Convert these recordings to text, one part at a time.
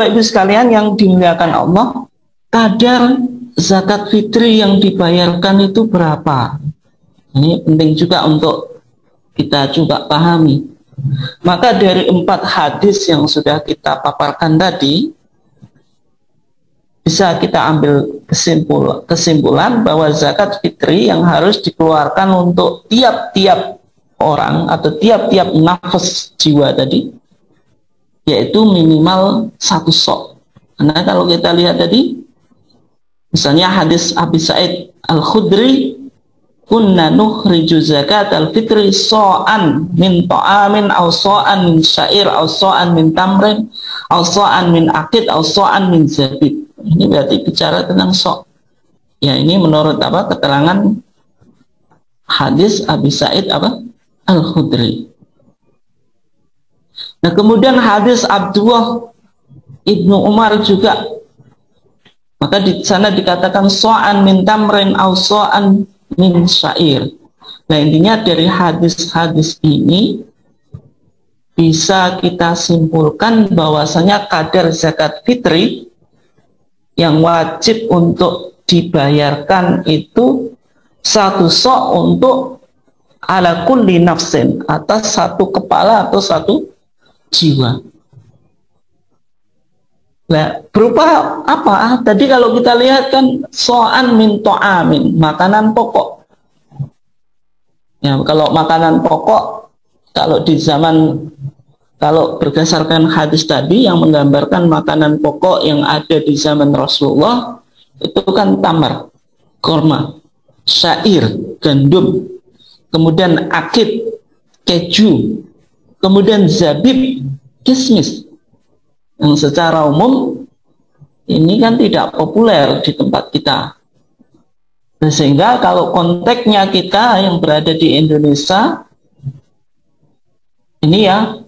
Bapak Ibu sekalian yang dimuliakan Allah, kadar zakat fitri yang dibayarkan itu berapa? Ini penting juga untuk kita juga pahami. Maka dari 4 hadis yang sudah kita paparkan tadi, bisa kita ambil kesimpulan bahwa zakat fitri yang harus dikeluarkan untuk tiap-tiap orang atau tiap-tiap nafas jiwa tadi, yaitu minimal 1 sok. Karena kalau kita lihat tadi, misalnya hadis Abi Sa'id Al-Khudri, kunna nukhriju zakat al-fitri so'an min ta'amin aw so'an min syair aw so'an min tamrin aw so'an min akid aw so'an min zabib. Ini berarti bicara tentang sok. Ya, ini menurut apa keterangan hadis Abi Sa'id Al-Khudri. Nah, kemudian hadis Abdullah Ibnu Umar juga, maka di sana dikatakan so'an min tamrin aw so'an min syair. Nah, intinya dari hadis-hadis ini bisa kita simpulkan bahwasanya kadar zakat fitri yang wajib untuk dibayarkan itu 1 sok untuk ala kulli nafsin, atas 1 kepala atau 1 jiwa. Nah, berupa apa? Tadi kalau kita lihat kan so'an min to'amin, makanan pokok. Ya, kalau makanan pokok, kalau di zaman, kalau berdasarkan hadis tadi yang menggambarkan makanan pokok yang ada di zaman Rasulullah, itu kan tamar, korma, syair, gandum, kemudian akid, keju, kemudian zabib, kismis, yang secara umum ini kan tidak populer di tempat kita. Sehingga kalau konteksnya kita yang berada di Indonesia, ini ya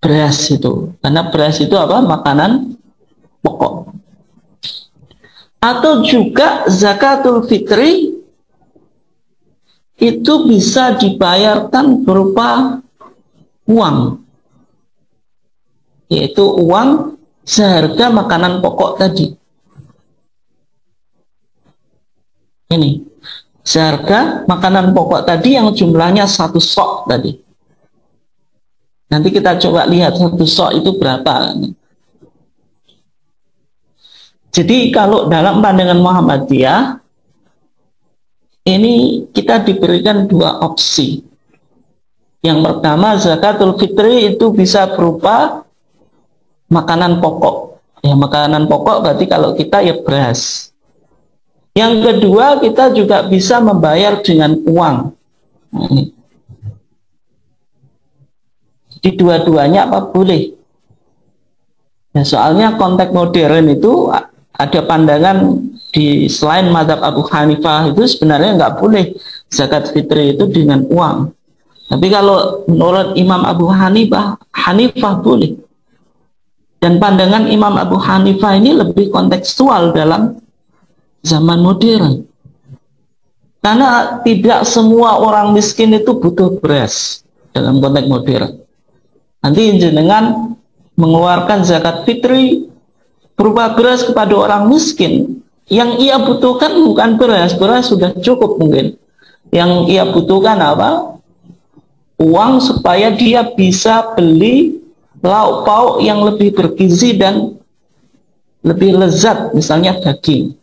beras itu, karena beras itu apa? Makanan pokok. Atau juga zakatul fitri itu bisa dibayarkan berupa uang, yaitu uang seharga makanan pokok tadi. Ini seharga makanan pokok tadi yang jumlahnya 1 sok tadi. Nanti kita coba lihat 1 sok itu berapa. Jadi kalau dalam pandangan Muhammadiyah, ini kita diberikan 2 opsi. Yang pertama, zakatul fitri itu bisa berupa makanan pokok. Ya, makanan pokok berarti kalau kita ya beras. Yang kedua, kita juga bisa membayar dengan uang. Nah, ini. Di dua-duanya apa boleh. Nah, soalnya konteks modern itu ada pandangan di selain mazhab Abu Hanifah itu sebenarnya nggak boleh zakat fitri itu dengan uang. Tapi kalau menurut Imam Abu Hanifah boleh. Dan pandangan Imam Abu Hanifah ini lebih kontekstual dalam zaman modern. Karena tidak semua orang miskin itu butuh beras dalam konteks modern. Nanti jenengan mengeluarkan zakat fitri berupa beras kepada orang miskin. Yang ia butuhkan bukan beras, beras sudah cukup mungkin. Yang ia butuhkan apa? Uang supaya dia bisa beli lauk pauk yang lebih bergizi dan lebih lezat, misalnya daging.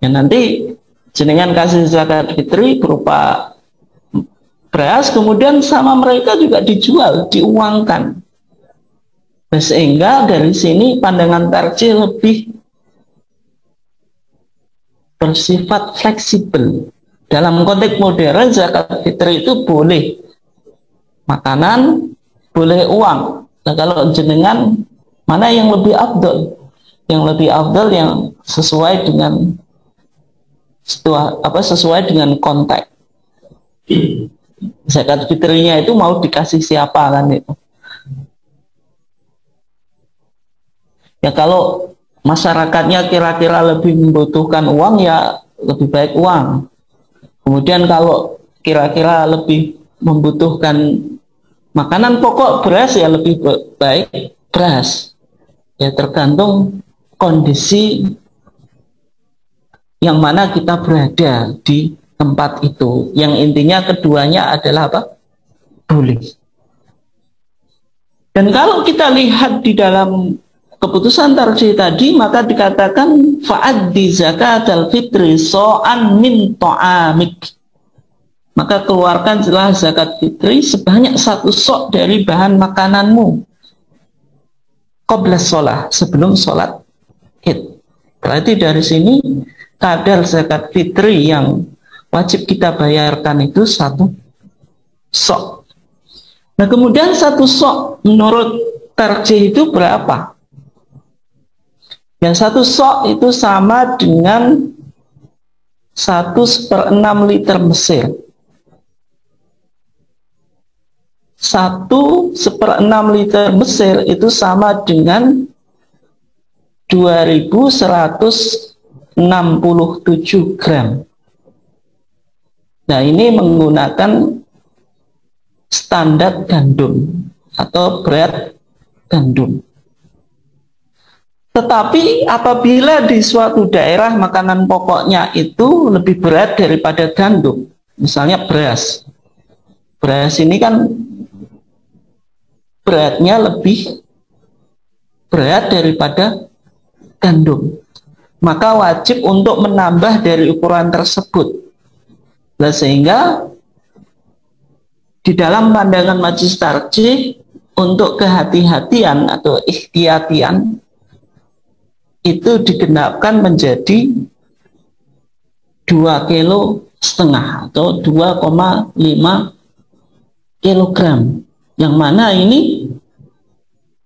Ya, nanti jenengan kasih zakat fitri berupa beras, kemudian sama mereka juga dijual, diuangkan. Sehingga dari sini pandangan tarjih lebih bersifat fleksibel. Dalam konteks modern, zakat fitri itu boleh makanan, boleh uang. Nah, kalau jenengan mana yang lebih afdal? Yang lebih afdal yang sesuai dengan sesuai dengan konteks. Zakat fitrinya itu mau dikasih siapa kan itu. Ya kalau masyarakatnya kira-kira lebih membutuhkan uang, ya lebih baik uang. Kemudian kalau kira-kira lebih membutuhkan makanan pokok beras, ya lebih baik beras. Ya tergantung kondisi yang mana kita berada di tempat itu. Yang intinya keduanya adalah apa? Boleh. Dan kalau kita lihat di dalam keputusan tarjih tadi, maka dikatakan fa'addi zakatal fitri so'an min ta'amik. Maka keluarkanlah zakat fitri sebanyak 1 sok dari bahan makananmu. Qabla sholah, sebelum sholat id. Berarti dari sini kadar zakat fitri yang wajib kita bayarkan itu 1 sok. Nah kemudian 1 sok menurut tarjih itu berapa? Yang 1 sok itu sama dengan 1/6 liter Mesir. 1/6 liter Mesir itu sama dengan 2167 gram. Nah ini menggunakan standar gandum atau berat gandum. Tetapi apabila di suatu daerah makanan pokoknya itu lebih berat daripada gandum, misalnya beras. Beras ini kan beratnya lebih berat daripada gandum, maka wajib untuk menambah dari ukuran tersebut. Nah, sehingga di dalam pandangan majelis tarjih untuk kehati-hatian atau ikhtiyatian itu digenapkan menjadi 2,5 kilo atau 2,5 kilogram. Yang mana ini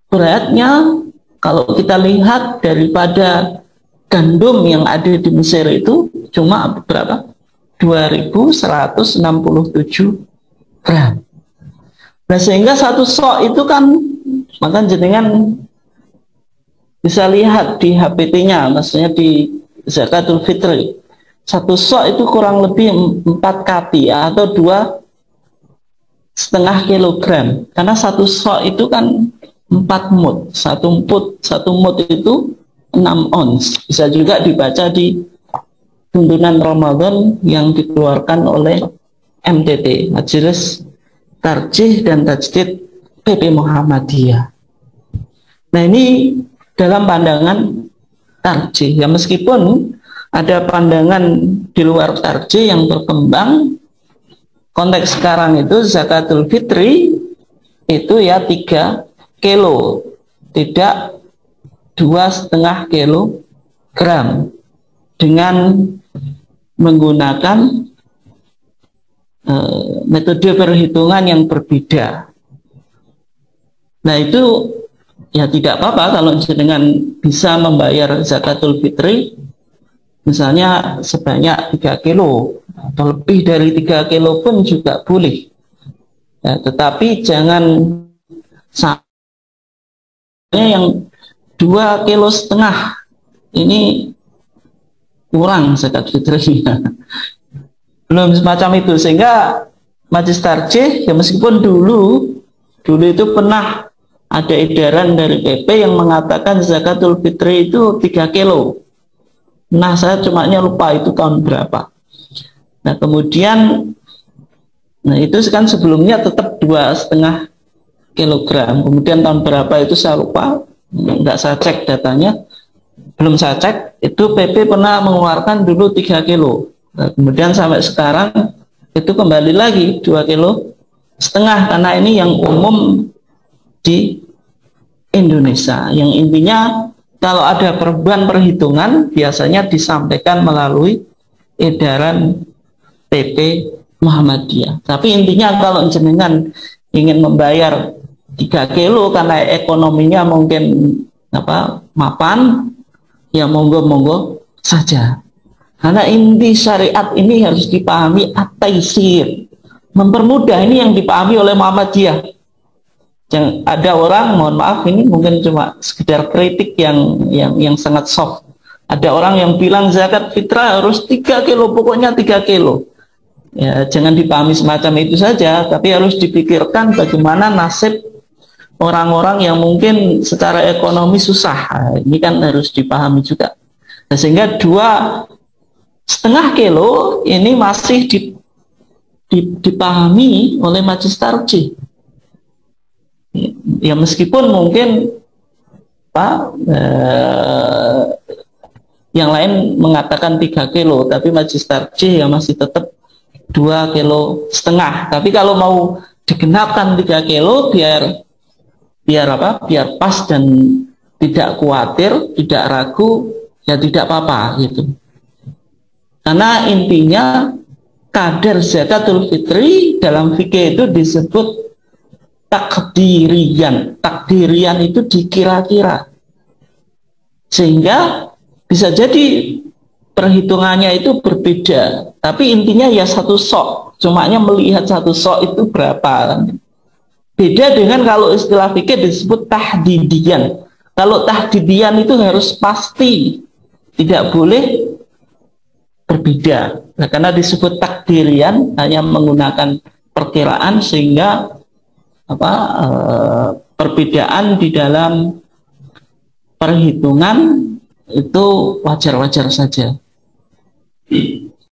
beratnya kalau kita lihat daripada gandum yang ada di Mesir itu cuma berapa? 2167 gram. Nah sehingga 1 sok itu kan, maka jenengan bisa lihat di HPT-nya, maksudnya di zakatul fitri. 1 sok itu kurang lebih 4 kati atau 2,5 kilogram, karena 1 sok itu kan 4 mud, 1 mud itu 6 ons. Bisa juga dibaca di tuntunan Ramadan yang dikeluarkan oleh MTT, Majelis Tarjih dan Tajdid PP Muhammadiyah. Nah ini dalam pandangan tarjih, ya meskipun ada pandangan di luar tarjih yang berkembang. Konteks sekarang itu zakatul fitri itu ya 3 kilo, tidak 2,5 kilogram, dengan menggunakan metode perhitungan yang berbeda. Nah itu ya tidak apa-apa kalau dengan bisa membayar zakatul fitri misalnya sebanyak 3 kilo atau lebih dari 3 kilo pun juga boleh. Ya, tetapi jangan sampai yang 2,5 kilo ini kurang zakat fitrinya. Belum semacam itu, sehingga majelis tarjih ya meskipun dulu itu pernah ada edaran dari PP yang mengatakan zakatul fitri itu 3 kilo. Nah saya cuma lupa itu tahun berapa. Nah kemudian itu kan sebelumnya tetap 2,5 kilogram. Kemudian tahun berapa itu saya lupa, nggak saya cek datanya, belum saya cek. Itu PP pernah mengeluarkan dulu 3 kilo. Nah, kemudian sampai sekarang itu kembali lagi 2,5 kilo, karena ini yang umum di Indonesia. Yang intinya kalau ada perubahan perhitungan biasanya disampaikan melalui edaran PP Muhammadiyah. Tapi intinya kalau jenengan ingin membayar 3 kilo karena ekonominya mungkin mapan, ya monggo-monggo saja. Karena inti syariat ini harus dipahami at-taisir, mempermudah. Ini yang dipahami oleh Muhammadiyah. Yang ada orang, mohon maaf ini mungkin cuma sekedar kritik yang sangat soft. Ada orang yang bilang zakat fitrah harus 3 kilo, pokoknya 3 kilo. Ya, jangan dipahami semacam itu saja, tapi harus dipikirkan bagaimana nasib orang-orang yang mungkin secara ekonomi susah. Nah, ini kan harus dipahami juga. Nah, sehingga 2,5 kilo ini masih dipahami oleh majelis tarjih. Ya meskipun mungkin yang lain mengatakan 3 kilo, tapi majelis tarjih ya masih tetap 2,5 kilo. Tapi kalau mau digenapkan 3 kilo biar pas dan tidak khawatir, tidak ragu, ya tidak apa-apa gitu. Karena intinya kadar zakatul fitri dalam fikih itu disebut takdirian. Takdirian itu dikira-kira, sehingga bisa jadi perhitungannya itu berbeda, tapi intinya ya satu sok, cumanya melihat satu sok itu berapa. Beda dengan kalau istilah fikih disebut tahdidian. Kalau tahdidian itu harus pasti, tidak boleh berbeda. Nah, karena disebut takdirian hanya menggunakan perkiraan, sehingga perbedaan di dalam perhitungan itu wajar-wajar saja.